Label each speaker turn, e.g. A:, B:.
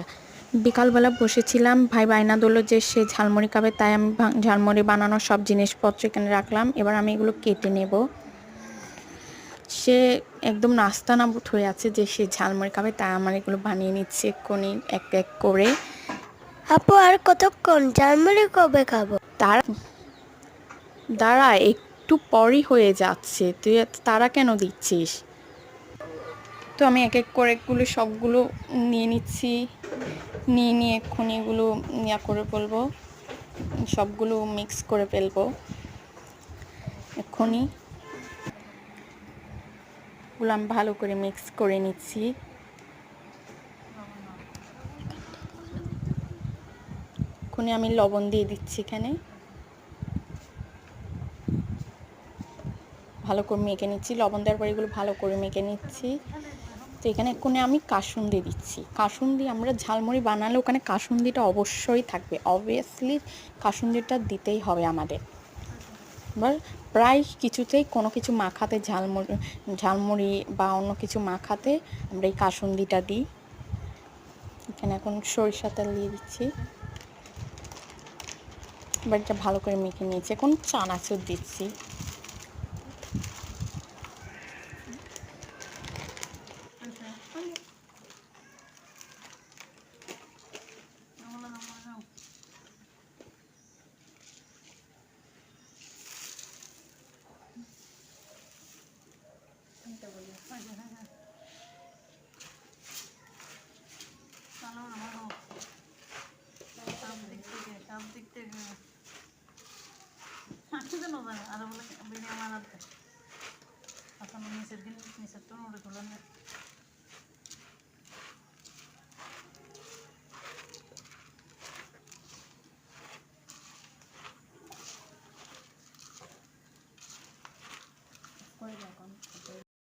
A: আচ্ছা, বিকালবেলা বসেছিলাম, ভাই বায়না ধরলো যে সে ঝালমুড়ি খাবে, তাই আমি ঝালমুড়ি বানানোর সব জিনিসপত্র এখানে রাখলাম। এবার আমি এগুলো কেটে নেব। সে একদম নাস্তানাবুদ হয়ে আছে যে সে ঝালমুড়ি খাবে, তাই আমার এগুলো বানিয়ে নিচ্ছে এক্ষুনি এক এক করে।
B: আপু আর কতক্ষণ? ঝালমুড়ি কবে খাবো?
A: তার দ্বারা একটু পরই হয়ে যাচ্ছে, তুই এত তাড়া কেন দিচ্ছিস? তো আমি এক এক করে এগুলো সবগুলো নিয়ে নিচ্ছি, নিয়ে এক্ষুনি এগুলো ইয়া করে ফেলবো, সবগুলো মিক্স করে ফেলবো এক্ষুনি। এগুলো আমি ভালো করে মিক্স করে নিচ্ছি। এক্ষুনি আমি লবণ দিয়ে দিচ্ছি এখানে, ভালো করে মেখে নিচ্ছি। লবণ দেওয়ার পর এগুলো ভালো করে মেখে নিচ্ছি। তো এখানে এক্ষুনি আমি কাসুন্দি দিচ্ছি। কাসুন্দি আমরা ঝালমুড়ি বানালে ওখানে কাসুন্দিটা অবশ্যই থাকবে, অবভিয়াসলি কাসুন্দিটা দিতেই হবে আমাদের। এবার প্রায় কিছুতেই কোনো কিছু মাখাতে, ঝালমুড়ি বা অন্য কিছু মাখাতে আমরা এই কাসুন্দিটা দিই। এখানে এখন সরিষা তেল দিয়ে দিচ্ছি। এবার এটা ভালো করে মেখে নিয়েছি। এখন চানাচুর দিচ্ছি।